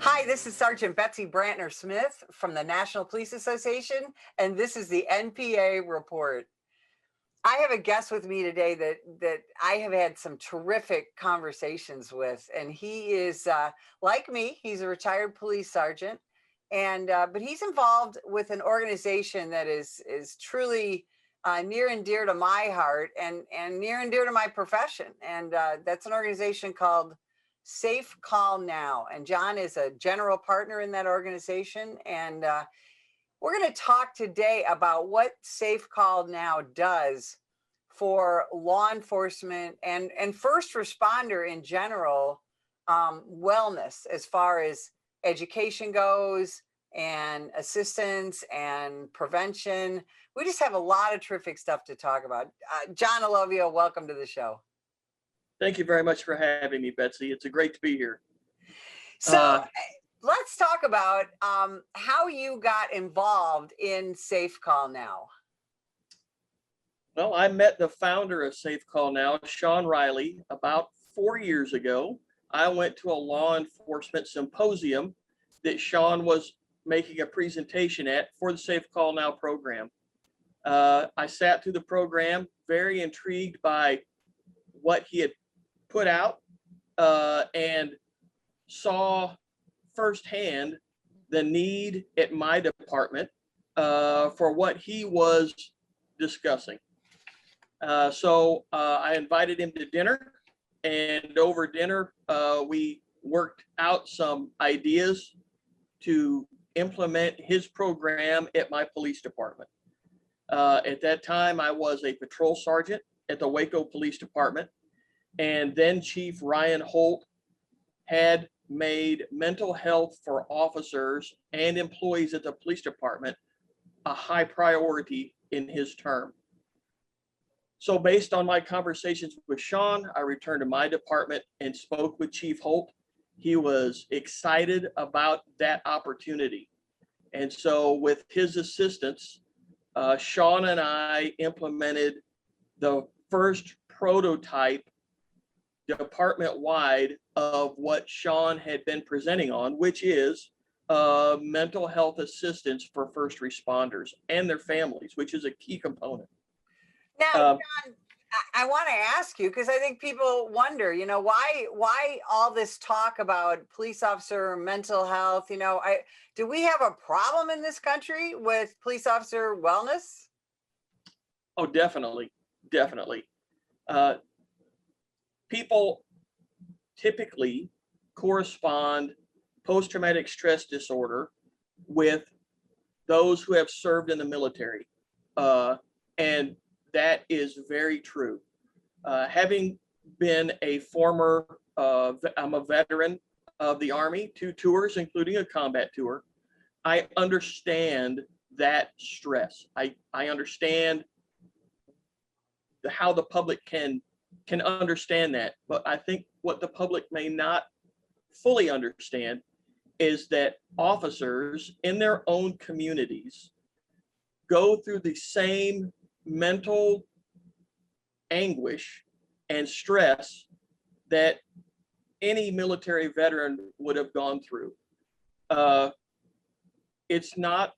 Hi, this is Sergeant Betsy Brantner Smith from the National Police Association, and this is the NPA report. I have a guest with me today that I have had some terrific conversations with, and he is like me. He's a retired police sergeant, and but he's involved with an organization that is truly near and dear to my heart and near and dear to my profession, and that's an organization called Safe Call Now. And John is a general partner in that organization, and we're going to talk today about what Safe Call Now does for law enforcement and first responder in general, wellness as far as education goes and assistance and prevention. We just have a lot of terrific stuff to talk about. John Allovio, welcome to the show. Thank you very much for having me, Betsy. It's great to be here. So let's talk about how you got involved in Safe Call Now. Well, I met the founder of Safe Call Now, Sean Riley, about 4 years ago. I went to a law enforcement symposium that Sean was making a presentation at for the Safe Call Now program. I sat through the program, very intrigued by what he had put out, and saw firsthand the need at my department for what he was discussing. So I invited him to dinner, and over dinner, we worked out some ideas to implement his program at my police department. At that time, I was a patrol sergeant at the Waco Police Department, and then Chief Ryan Holt had made mental health for officers and employees at the police department a high priority in his term. So based on my conversations with Sean, I returned to my department and spoke with Chief Holt. He was excited about that opportunity. And so with his assistance, Sean and I implemented the first prototype department-wide of what Sean had been presenting on, which is mental health assistance for first responders and their families, which is a key component. Now, John, I want to ask you, because I think people wonder, why all this talk about police officer mental health? Do we have a problem in this country with police officer wellness? Oh, definitely. People typically correspond post-traumatic stress disorder with those who have served in the military. And that is very true. Having been a former, I'm a veteran of the Army, 2 tours, including a combat tour. I understand that stress. I understand how the public can understand that, but I think what the public may not fully understand is that officers in their own communities go through the same mental anguish and stress that any military veteran would have gone through. It's not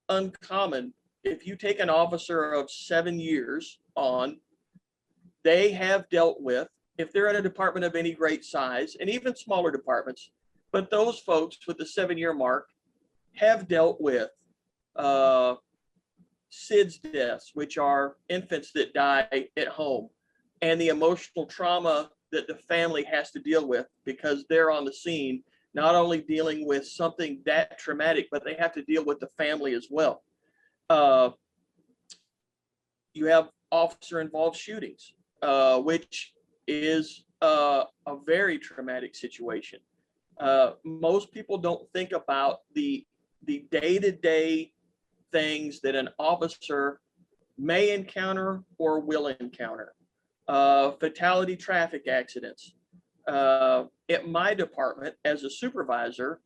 uncommon. If you take an officer of 7 years on, they have dealt with, if they're in a department of any great size, and even smaller departments, but those folks with the 7-year mark have dealt with SIDS deaths, which are infants that die at home, and the emotional trauma that the family has to deal with because they're on the scene, not only dealing with something that traumatic, but they have to deal with the family as well. You have officer-involved shootings, which is a very traumatic situation. Most people don't think about the day-to-day things that an officer may encounter or will encounter. Fatality traffic accidents. At my department, as a supervisor,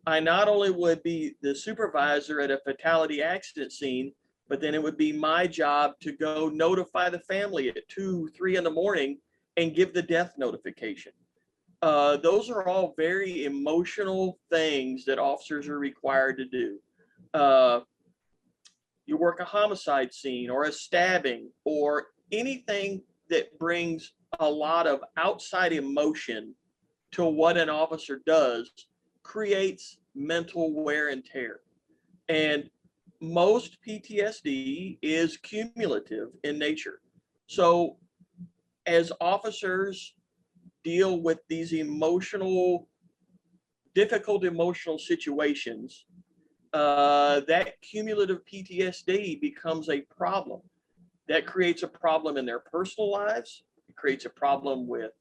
I not only would be the supervisor at a fatality accident scene, but then it would be my job to go notify the family at 2, 3 in the morning and give the death notification. Those are all very emotional things that officers are required to do. Uh, you work a homicide scene or a stabbing or anything that brings a lot of outside emotion to what an officer does creates mental wear and tear. And most PTSD is cumulative in nature. So as officers deal with these difficult emotional situations, that cumulative PTSD becomes a problem. That creates a problem in their personal lives. It creates a problem with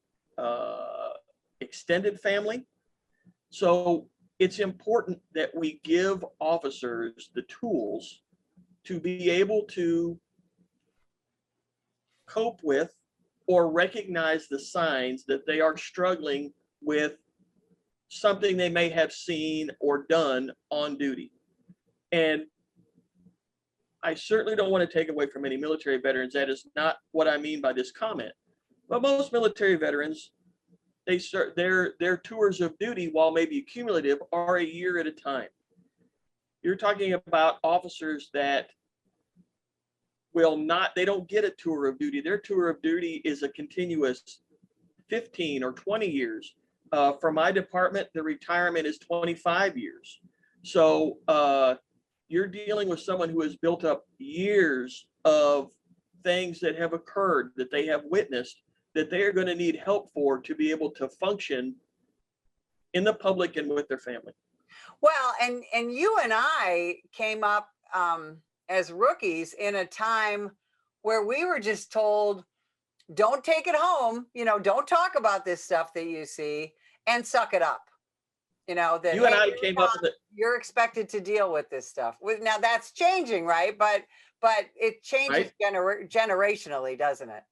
extended family. So it's important that we give officers the tools to be able to cope with or recognize the signs that they are struggling with something they may have seen or done on duty. And I certainly don't want to take away from any military veterans. That is not what I mean by this comment. But most military veterans, they start their tours of duty, while maybe cumulative, are a year at a time. You're talking about officers that they don't get a tour of duty. Their tour of duty is a continuous 15 or 20 years. For my department, the retirement is 25 years. So you're dealing with someone who has built up years of things that have occurred, that they have witnessed, that they are going to need help for to be able to function in the public and with their family. Well, and you and I came up as rookies in a time where we were just told, don't take it home, don't talk about this stuff that you see, and suck it up. That you and I came up with it. You're expected to deal with this stuff. Now that's changing, right? But it changes generationally, doesn't it?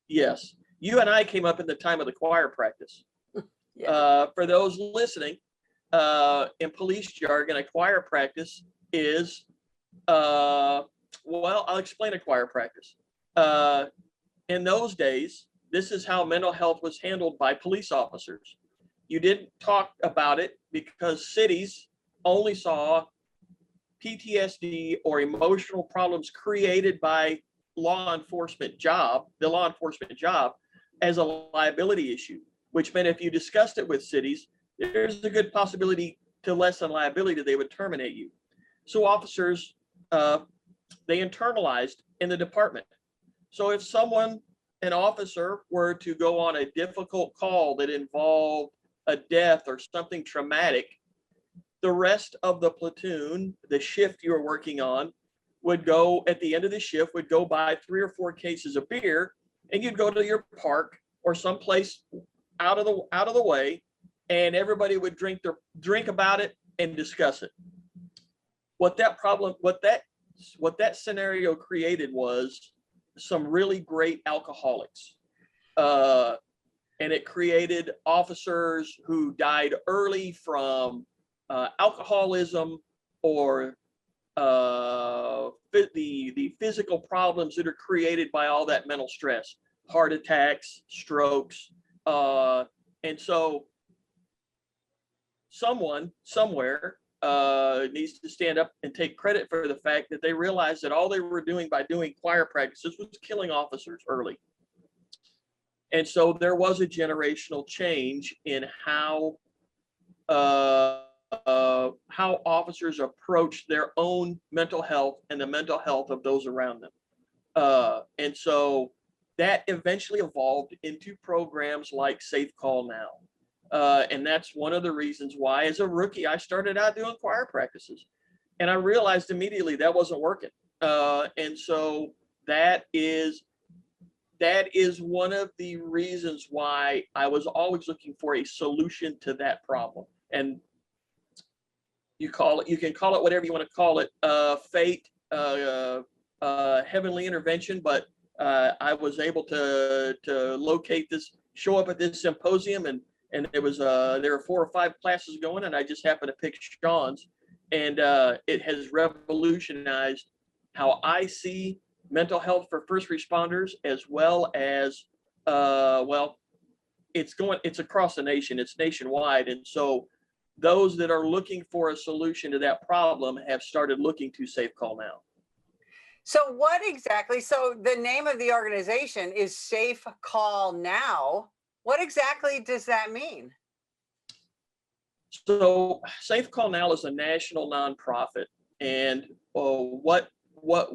Yes. You and I came up in the time of the choir practice. Yeah. For those listening, in police jargon, a choir practice is, I'll explain a choir practice. In those days, this is how mental health was handled by police officers. You didn't talk about it because cities only saw PTSD or emotional problems created by the law enforcement job as a liability issue, which meant if you discussed it with cities, there's a good possibility to lessen liability that they would terminate you. So officers, they internalized in the department. So if an officer were to go on a difficult call that involved a death or something traumatic, the rest of the platoon, the shift you were working on, would go at the end of the shift, would go buy 3 or 4 cases of beer, and you'd go to your park or someplace out of the way, and everybody would drink about it and discuss it. What that scenario created was some really great alcoholics. And it created officers who died early from alcoholism or the physical problems that are created by all that mental stress, heart attacks, strokes. And so someone somewhere needs to stand up and take credit for the fact that they realized that all they were doing by doing choir practices was killing officers early. And so there was a generational change in how officers approach their own mental health and the mental health of those around them. And so that eventually evolved into programs like Safe Call Now. And that's one of the reasons why, as a rookie, I started out doing choir practices. And I realized immediately that wasn't working. And so that is one of the reasons why I was always looking for a solution to that problem. And you can call it whatever you want to call it, fate, heavenly intervention. But I was able to show up at this symposium, and there were 4 or 5 classes going, and I just happened to pick Sean's, and it has revolutionized how I see mental health for first responders, as well as it's across the nation, it's nationwide. And so those that are looking for a solution to that problem have started looking to Safe Call Now. So what exactly, so the name of the organization is Safe Call Now. What exactly does that mean? So Safe Call Now is a national nonprofit, and what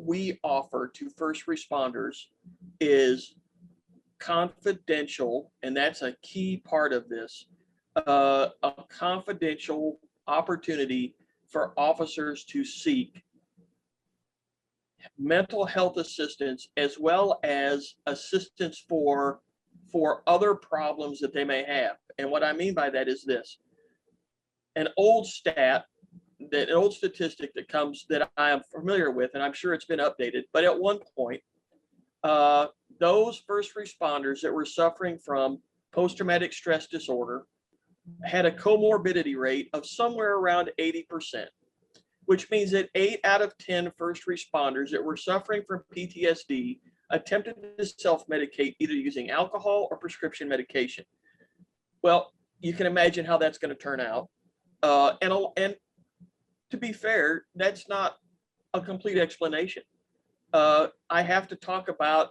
we offer to first responders is confidential, and that's a key part of this, a confidential opportunity for officers to seek mental health assistance as well as assistance for other problems that they may have. And what I mean by that is this: an old statistic that I am familiar with, and I'm sure it's been updated, but at one point, those first responders that were suffering from post-traumatic stress disorder had a comorbidity rate of somewhere around 80%, which means that 8 out of 10 first responders that were suffering from PTSD attempted to self-medicate either using alcohol or prescription medication. Well, you can imagine how that's going to turn out. And to be fair, that's not a complete explanation. I have to talk about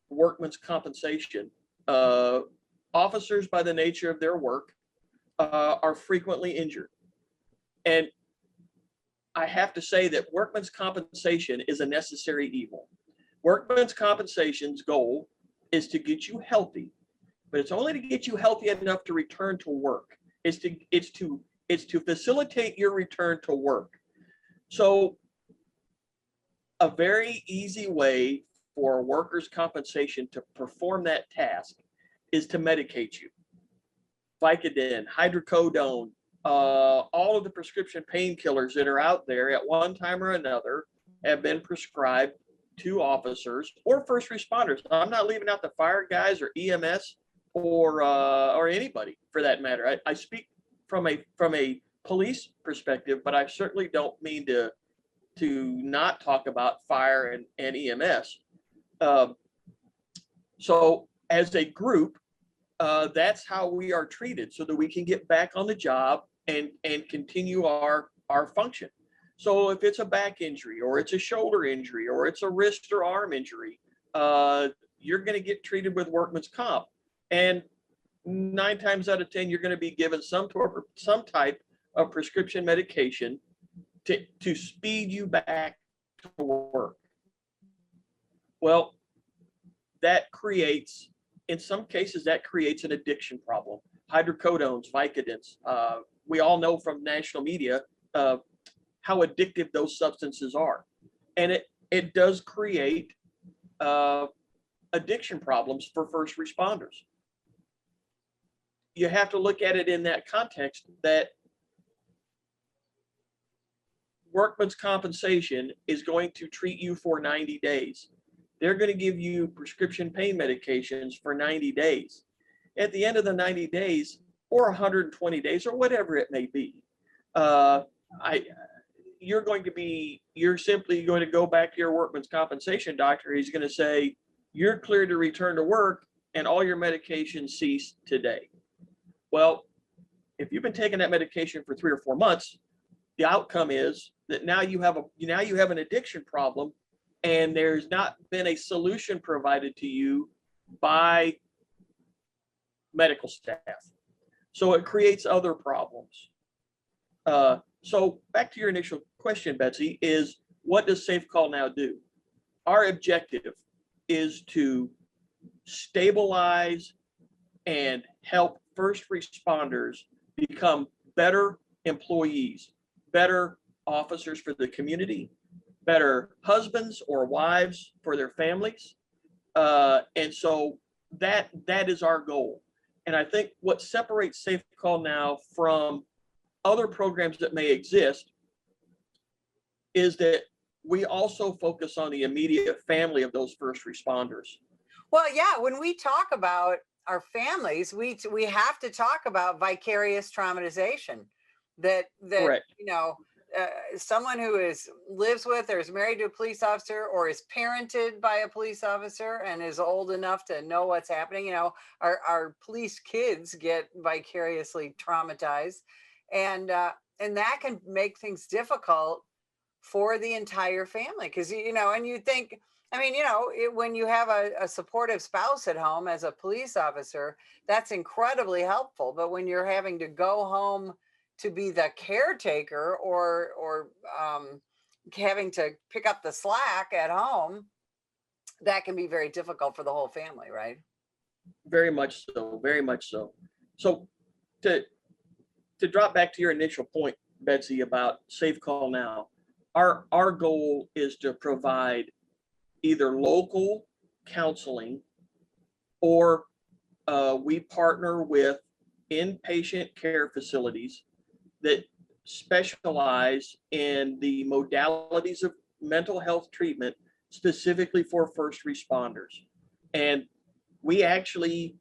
workman's compensation. Officers, by the nature of their work, are frequently injured. And I have to say that workman's compensation is a necessary evil. Workman's compensation's goal is to get you healthy, but it's only to get you healthy enough to return to work. It's to facilitate your return to work. So a very easy way for workers' compensation to perform that task is to medicate you. Vicodin, hydrocodone, all of the prescription painkillers that are out there at one time or another have been prescribed to officers or first responders. I'm not leaving out the fire guys or EMS or anybody for that matter. I speak from a police perspective, but I certainly don't mean to not talk about fire and EMS. So as a group, that's how we are treated so that we can get back on the job and continue our function. So if it's a back injury or it's a shoulder injury or it's a wrist or arm injury, you're going to get treated with workman's comp. And 9 times out of 10, you're going to be given some type of prescription medication to speed you back to work. Well, in some cases, that creates an addiction problem. Hydrocodones, Vicodins, we all know from national media how addictive those substances are. And it does create addiction problems for first responders. You have to look at it in that context that workman's compensation is going to treat you for 90 days. They're going to give you prescription pain medications for 90 days. At the end of the 90 days or 120 days or whatever it may be, you're simply going to go back to your workman's compensation doctor. He's going to say, you're cleared to return to work and all your medications cease today. Well, if you've been taking that medication for 3 or 4 months, the outcome is that now you have an addiction problem, and there's not been a solution provided to you by medical staff. So it creates other problems. So back to your initial question, Betsy, is what does Safe Call Now do? Our objective is to stabilize and help first responders become better employees, better officers for the community, better husbands or wives for their families. And so that is our goal. And I think what separates Safe Call Now from other programs that may exist is that we also focus on the immediate family of those first responders. Well, yeah, when we talk about our families, we have to talk about vicarious traumatization. That Correct. someone who lives with or is married to a police officer or is parented by a police officer and is old enough to know what's happening. Our police kids get vicariously traumatized, and that can make things difficult for the entire family, because and you think, I mean, when you have a supportive spouse at home as a police officer, that's incredibly helpful. But when you're having to go home to be the caretaker, or having to pick up the slack at home, that can be very difficult for the whole family, right? Very much so, very much so. So to drop back to your initial point, Betsy, about Safe Call Now, our goal is to provide either local counseling, or we partner with inpatient care facilities that specialize in the modalities of mental health treatment specifically for first responders. And we actually,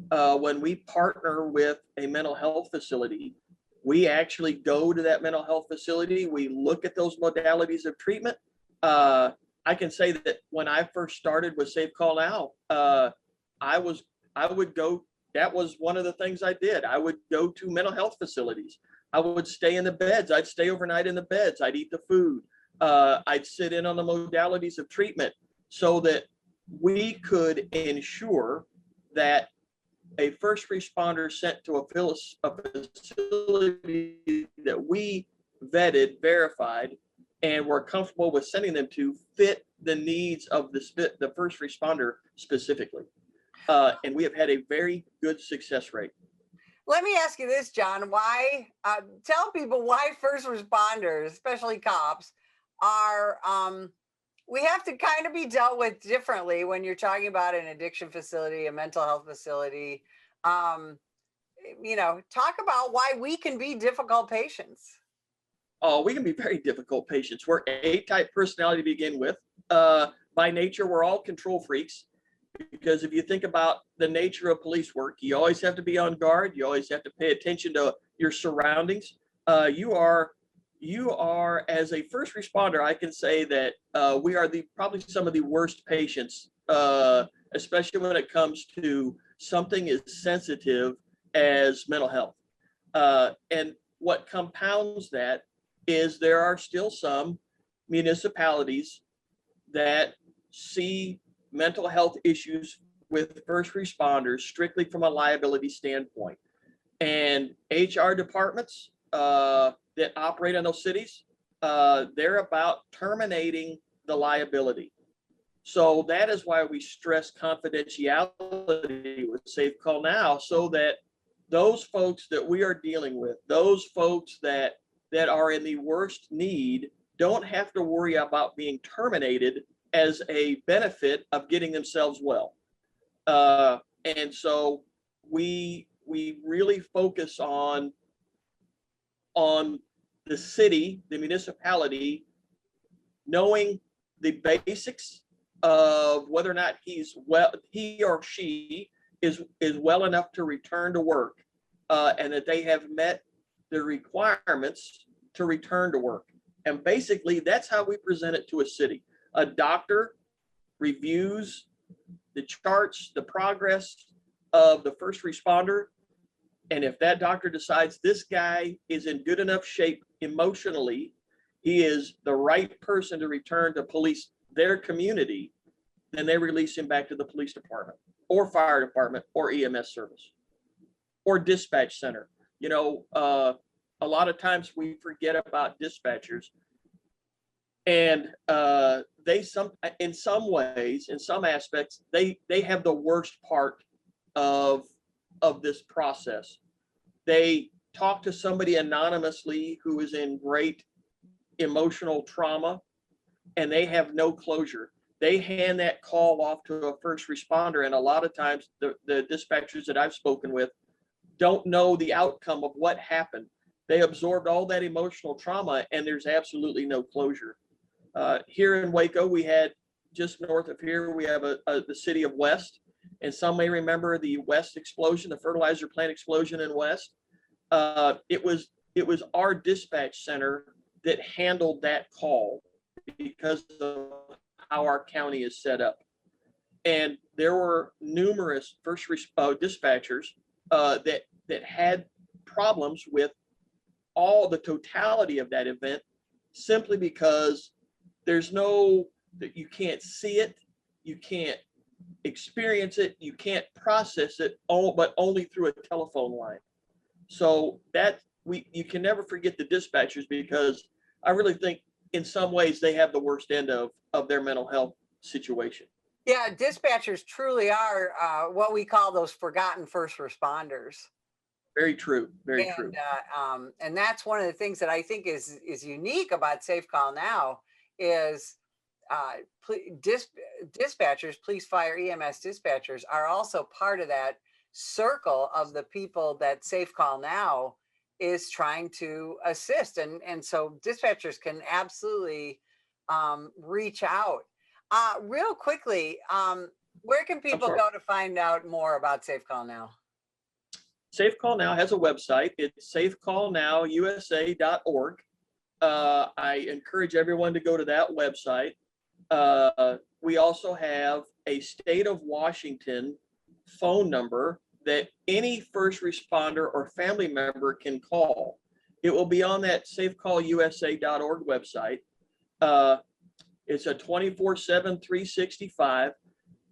when we partner with a mental health facility, we actually go to that mental health facility. We look at those modalities of treatment. I can say that when I first started with Safe Call Now, I would go. That was one of the things I did. I would go to mental health facilities. I would stay in the beds. I'd stay overnight in the beds. I'd eat the food. I'd sit in on the modalities of treatment so that we could ensure that a first responder sent to a facility that we vetted, verified, and were comfortable with sending them to fit the needs of the first responder specifically. And we have had a very good success rate. Let me ask you this, John. Why, tell people why first responders, especially cops, are, we have to kind of be dealt with differently when you're talking about an addiction facility, a mental health facility. Talk about why we can be difficult patients. Oh, we can be very difficult patients. We're A-type personality to begin with. By nature, we're all control freaks. Because if you think about the nature of police work, you always have to be on guard. You always have to pay attention to your surroundings. You are, as a first responder, I can say that we are probably some of the worst patients, especially when it comes to something as sensitive as mental health. And what compounds that is there are still some municipalities that see mental health issues with first responders strictly from a liability standpoint. And HR departments that operate in those cities, they're about terminating the liability. So that is why we stress confidentiality with Safe Call Now, so that those folks that we are dealing with, those folks that are in the worst need, don't have to worry about being terminated as a benefit of getting themselves well. And so we really focus on the city, the municipality, knowing the basics of whether or not he or she is well enough to return to work, and that they have met the requirements to return to work. And basically, that's how we present it to a city. A doctor reviews the charts, the progress of the first responder. And if that doctor decides this guy is in good enough shape emotionally, he is the right person to return to police their community, then they release him back to the police department or fire department or EMS service or dispatch center. A lot of times we forget about dispatchers. And in some ways, in some aspects, they have the worst part of this process. They talk to somebody anonymously who is in great emotional trauma, and they have no closure. They hand that call off to a first responder, and a lot of times the dispatchers that I've spoken with don't know the outcome of what happened. They absorbed all that emotional trauma, and there's absolutely no closure. Here in Waco, we had, just north of here, we have the city of West, and some may remember the West explosion, the fertilizer plant explosion in West. It was our dispatch center that handled that call because of how our county is set up. And there were numerous dispatchers that had problems with all the totality of that event, simply because you can't see it, you can't experience it, you can't process it, but only through a telephone line. So you can never forget the dispatchers, because I really think in some ways they have the worst end of their mental health situation. Yeah, dispatchers truly are what we call those forgotten first responders. Very true. Very true. And that's one of the things that I think is unique about Safe Call Now is dispatchers, police, fire, EMS dispatchers are also part of that circle of the people that Safe Call Now is trying to assist. And so dispatchers can absolutely reach out. Real quickly, where can people go to find out more about Safe Call Now? Safe Call Now has a website. It's safecallnowusa.org. I encourage everyone to go to that website. We also have a state of Washington phone number that any first responder or family member can call. It will be on that safecallusa.org website. It's a 24/7, 365.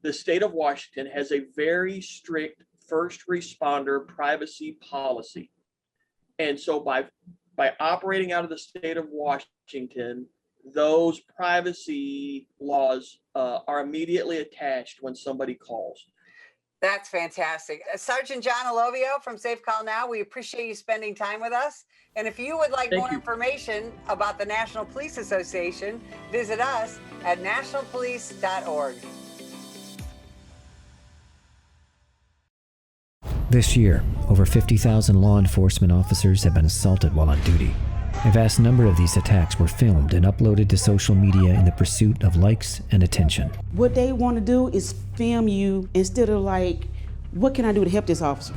The state of Washington has a very strict first responder privacy policy. And so by operating out of the state of Washington, those privacy laws are immediately attached when somebody calls. That's fantastic. Sergeant John Allovio from Safe Call Now, we appreciate you spending time with us. And if you would like more information about the National Police Association, visit us at nationalpolice.org. This year, over 50,000 law enforcement officers have been assaulted while on duty. A vast number of these attacks were filmed and uploaded to social media in the pursuit of likes and attention. What they want to do is film you instead of like, what can I do to help this officer?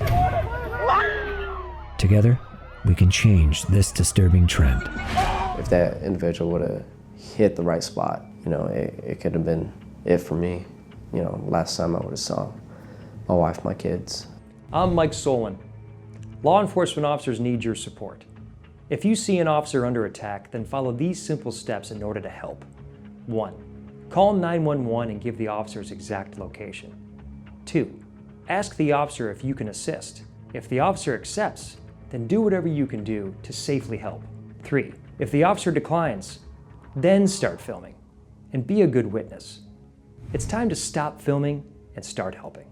Together, we can change this disturbing trend. If that individual would have hit the right spot, it could have been it for me. Last time I would have saw my wife, my kids. I'm Mike Solon. Law enforcement officers need your support. If you see an officer under attack, then follow these simple steps in order to help. 1. Call 911 and give the officer's exact location. 2. Ask the officer if you can assist. If the officer accepts, then do whatever you can do to safely help. 3. If the officer declines, then start filming and be a good witness. It's time to stop filming and start helping.